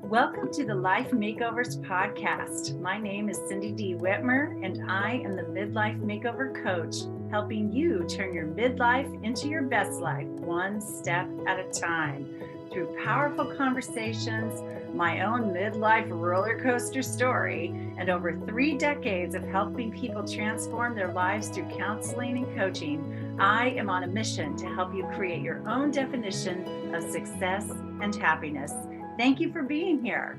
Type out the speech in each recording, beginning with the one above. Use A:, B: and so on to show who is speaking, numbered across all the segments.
A: Welcome to the Life Makeovers podcast. My name is Cindy D. Whitmer, and I am the Midlife Makeover Coach, helping you turn your midlife into your best life, one step at a time. Through powerful conversations, my own midlife roller coaster story, and over 3 decades of helping people transform their lives through counseling and coaching, I am on a mission to help you create your own definition of success and happiness. Thank you for being here.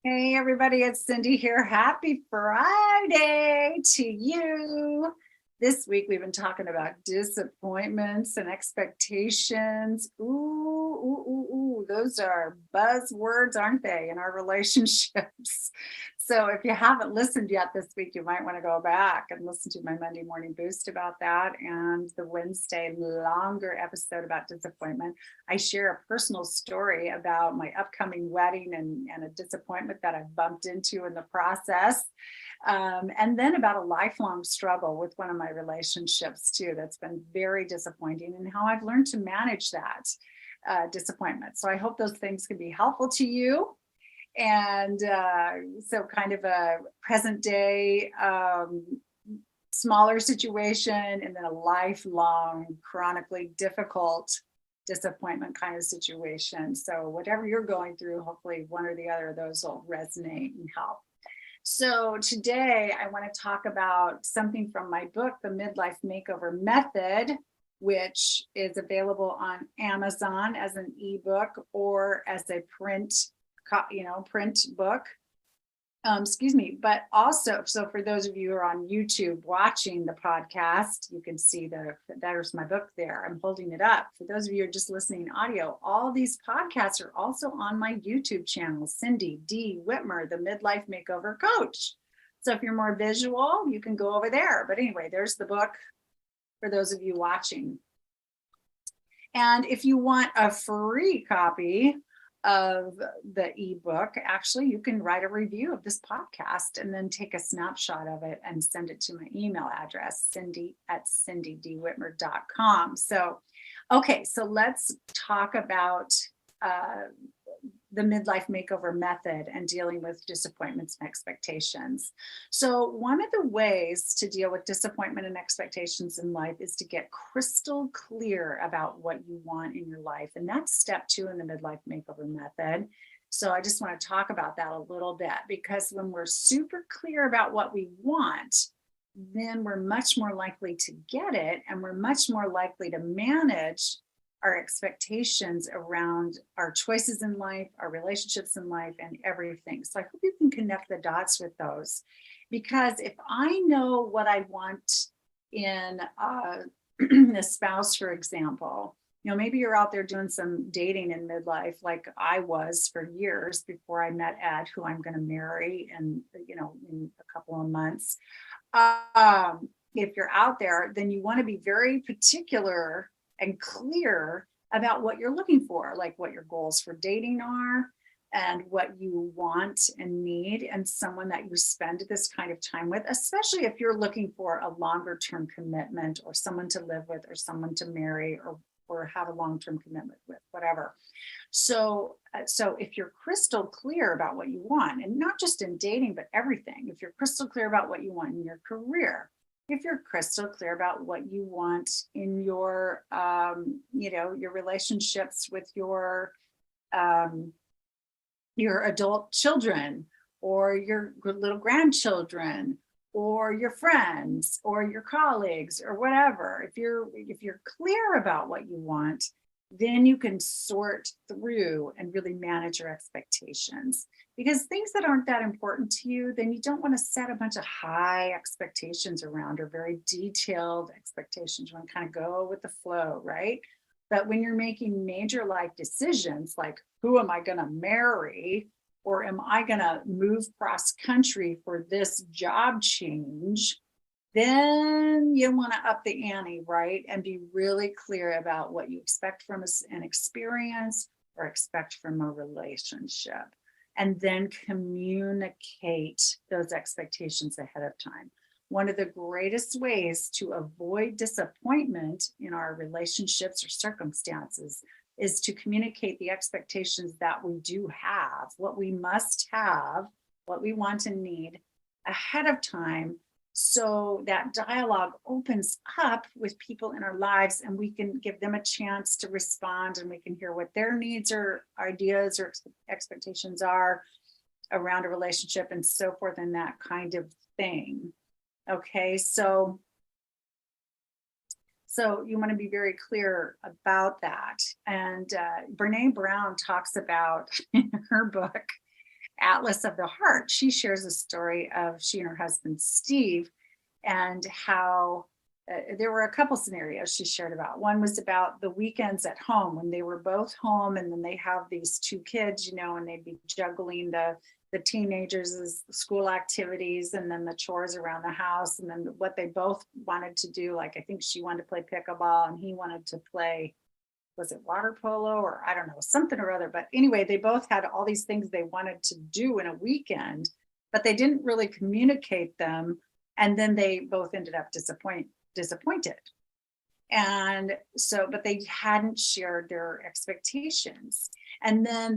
A: Hey, everybody, it's Cindy here. Happy Friday to you. This week, we've been talking about disappointments and expectations. Ooh, those are buzzwords, aren't they, in our relationships? So if you haven't listened yet this week, you might want to go back and listen to my Monday morning boost about that and the Wednesday longer episode about disappointment. I share a personal story about my upcoming wedding and a disappointment that I've bumped into in the process. And then about a lifelong struggle with one of my relationships too, that's been very disappointing, and how I've learned to manage that disappointment. So I hope those things can be helpful to you. And so kind of a present day, smaller situation, and then a lifelong, chronically difficult disappointment kind of situation. So whatever you're going through, hopefully one or the other of those will resonate and help. So today I want to talk about something from my book, The MId-Life Makeover Method, which is available on Amazon as an ebook or as a print book. But also, so for those of you who are on YouTube watching the podcast, you can see there's my book there. I'm holding it up. For those of you who are just listening audio, all these podcasts are also on my YouTube channel, Cindy D. Whitmer, the Midlife Makeover Coach. So if you're more visual, you can go over there. But anyway, there's the book for those of you watching. And if you want a free copy of the ebook, actually, you can write a review of this podcast and then take a snapshot of it and send it to my email address, cindy@cindydwhitmer.com. So let's talk about the Midlife Makeover Method and dealing with disappointments and expectations. So one of the ways to deal with disappointment and expectations in life is to get crystal clear about what you want in your life. And that's step 2 in the Midlife Makeover Method. So I just want to talk about that a little bit, because when we're super clear about what we want, then we're much more likely to get it, and we're much more likely to manage our expectations around our choices in life, our relationships in life, and everything. So I hope you can connect the dots with those, because if I know what I want in a spouse, for example, maybe you're out there doing some dating in midlife, like I was for years before I met Ed, who I'm going to marry in a couple of months. If you're out there, then you want to be very particular and clear about what you're looking for, like what your goals for dating are and what you want and need, and someone that you spend this kind of time with, especially if you're looking for a longer term commitment, or someone to live with, or someone to marry, or have a long-term commitment with, whatever. So if you're crystal clear about what you want, and not just in dating, but everything, if you're crystal clear about what you want in your career, if you're crystal clear about what you want in your, your relationships with your adult children, or your little grandchildren, or your friends, or your colleagues, or whatever. If you're clear about what you want, then you can sort through and really manage your expectations. Because things that aren't that important to you, then you don't want to set a bunch of high expectations around, or very detailed expectations. You want to kind of go with the flow, right? But when you're making major life decisions, like who am I going to marry, or am I going to move cross country for this job change, then you want to up the ante, right? And be really clear about what you expect from an experience, or expect from a relationship. And then communicate those expectations ahead of time. One of the greatest ways to avoid disappointment in our relationships or circumstances is to communicate the expectations that we do have, what we must have, what we want and need ahead of time, so that dialogue opens up with people in our lives and we can give them a chance to respond, and we can hear what their needs or ideas or expectations are around a relationship and so forth, and that kind of thing. Okay, so you want to be very clear about that. And Brene Brown talks about in her book, Atlas of the Heart, she shares a story of she and her husband, Steve, and how there were a couple scenarios she shared about. One was about the weekends at home when they were both home, and then they have these two kids, and they'd be juggling the teenagers' school activities and then the chores around the house, and then what they both wanted to do. Like, I think she wanted to play pickleball and he wanted to play, was it water polo, or I don't know, something or other. But anyway, they both had all these things they wanted to do in a weekend, but they didn't really communicate them. And then they both ended up disappointed. And so, but they hadn't shared their expectations. And then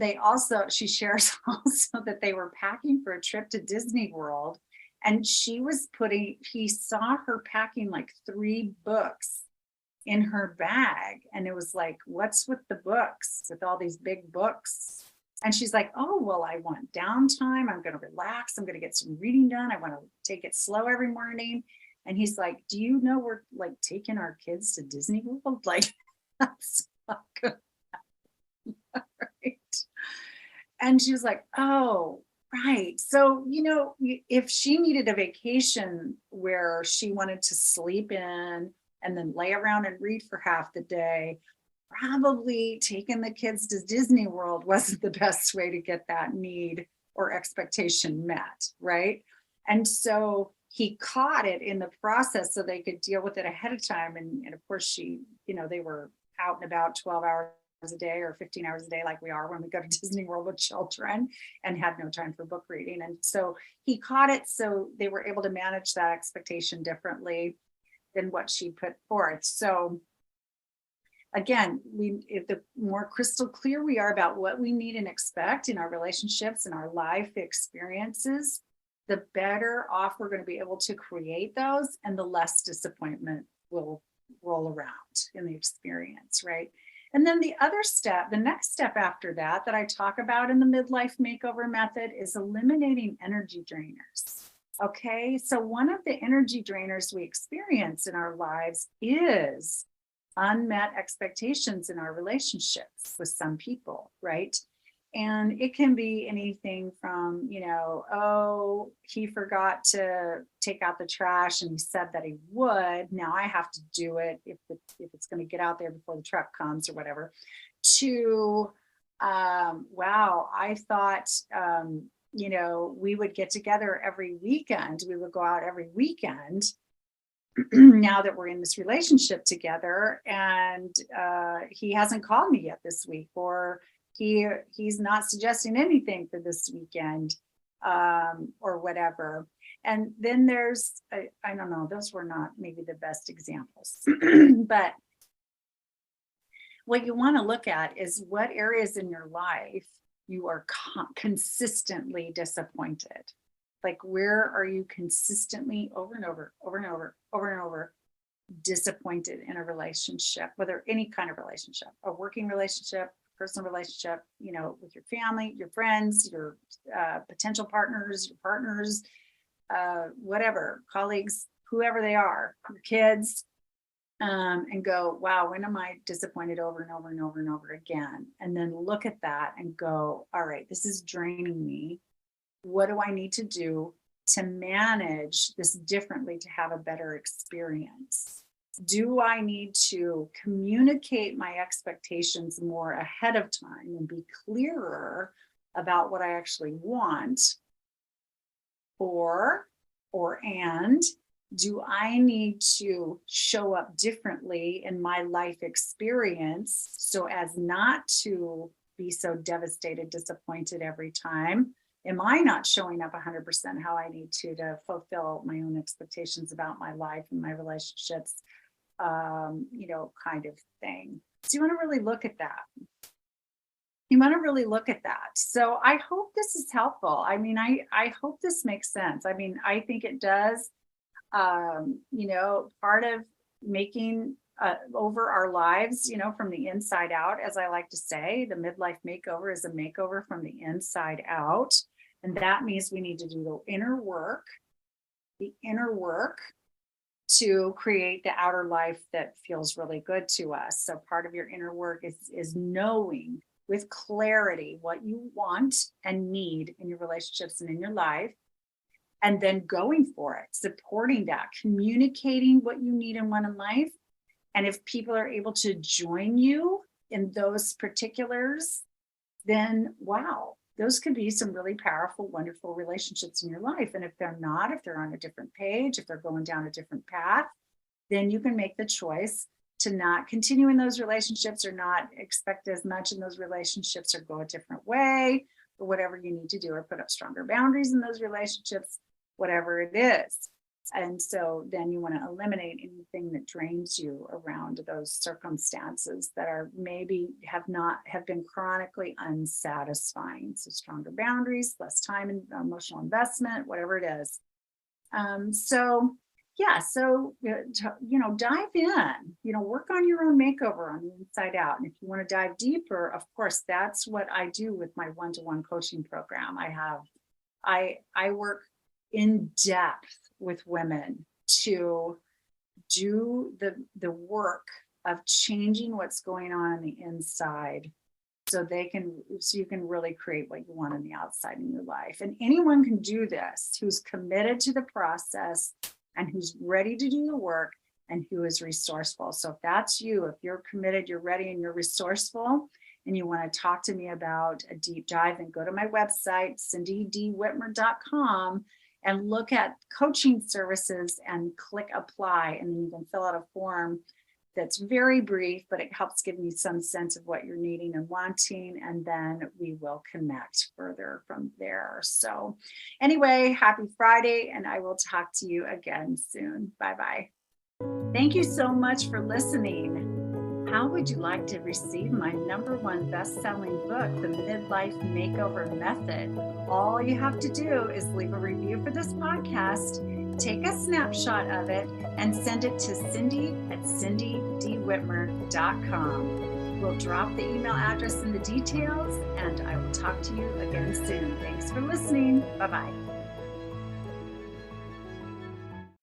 A: she shares also that they were packing for a trip to Disney World. And he saw her packing like 3 books in her bag. And it was like, what's with the books, with all these big books? And she's like, oh, well, I want downtime. I'm going to relax. I'm going to get some reading done. I want to take it slow every morning. And he's like, do you know we're like taking our kids to Disney World? Like, that's not good. Right. And she was like, oh, right. So, if she needed a vacation where she wanted to sleep in and then lay around and read for half the day, probably taking the kids to Disney World wasn't the best way to get that need or expectation met, right? And so he caught it in the process so they could deal with it ahead of time. And of course, they were out and about 12 hours a day or 15 hours a day, like we are when we go to Disney World with children, and had no time for book reading. And so he caught it, so they were able to manage that expectation differently than what she put forth. So again, if the more crystal clear we are about what we need and expect in our relationships and our life experiences, the better off we're going to be able to create those, and the less disappointment will roll around in the experience, right? And then the next step after that I talk about in the Mid-Life Makeover Method is eliminating energy drainers. Okay, so one of the energy drainers we experience in our lives is unmet expectations in our relationships with some people, right? And it can be anything from, oh, he forgot to take out the trash and he said that he would. Now I have to do it if it's going to get out there before the truck comes or whatever. To, wow, I thought, we would get together every weekend. We would go out every weekend. Now that we're in this relationship together, and he hasn't called me yet this week, or he's not suggesting anything for this weekend, or whatever. And then there's, I don't know, those were not maybe the best examples, but what you want to look at is what areas in your life you are consistently disappointed. Like, where are you consistently over and over disappointed in a relationship, whether any kind of relationship, a working relationship, personal relationship, with your family, your friends, your potential partners, your partners, whatever, colleagues, whoever they are, your kids, and go, wow, when am I disappointed over and over again? And then look at that and go, all right, this is draining me. What do I need to do to manage this differently to have a better experience? Do I need to communicate my expectations more ahead of time and be clearer about what I actually want? And do I need to show up differently in my life experience so as not to be so devastated, disappointed every time? Am I not showing up 100% how I need to fulfill my own expectations about my life and my relationships, kind of thing. So you want to really look at that. You want to really look at that. So I hope this is helpful. I mean, I hope this makes sense. I mean, I think it does. Part of making over our lives, from the inside out, as I like to say, the midlife makeover is a makeover from the inside out. And that means we need to do the inner work to create the outer life that feels really good to us. So part of your inner work is knowing with clarity what you want and need in your relationships and in your life, and then going for it, supporting that, communicating what you need and want in life. And if people are able to join you in those particulars, then wow, those could be some really powerful, wonderful relationships in your life. And if they're not, if they're on a different page, if they're going down a different path, then you can make the choice to not continue in those relationships or not expect as much in those relationships or go a different way or whatever you need to do, or put up stronger boundaries in those relationships, whatever it is. And so then you want to eliminate anything that drains you around those circumstances that are maybe have been chronically unsatisfying. So stronger boundaries, less time and emotional investment, whatever it is. Dive in, work on your own makeover on the inside out. And if you want to dive deeper, of course, that's what I do with my one-to-one coaching program. I work in depth with women to do the work of changing what's going on the inside so you can really create what you want on the outside in your life. And anyone can do this who's committed to the process and who's ready to do the work and who is resourceful. So if that's you, if you're committed, you're ready, and you're resourceful, and you want to talk to me about a deep dive, then go to my website, cindydwhitmer.com, and look at coaching services and click apply. And then you can fill out a form that's very brief, but it helps give me some sense of what you're needing and wanting. And then we will connect further from there. So anyway, happy Friday, and I will talk to you again soon. Bye-bye. Thank you so much for listening. How would you like to receive my #1 best-selling book, The Mid-Life Makeover Method? All you have to do is leave a review for this podcast, take a snapshot of it, and send it to cindy@cindydwhitmer.com. We'll drop the email address in the details, and I will talk to you again soon. Thanks for listening. Bye-bye.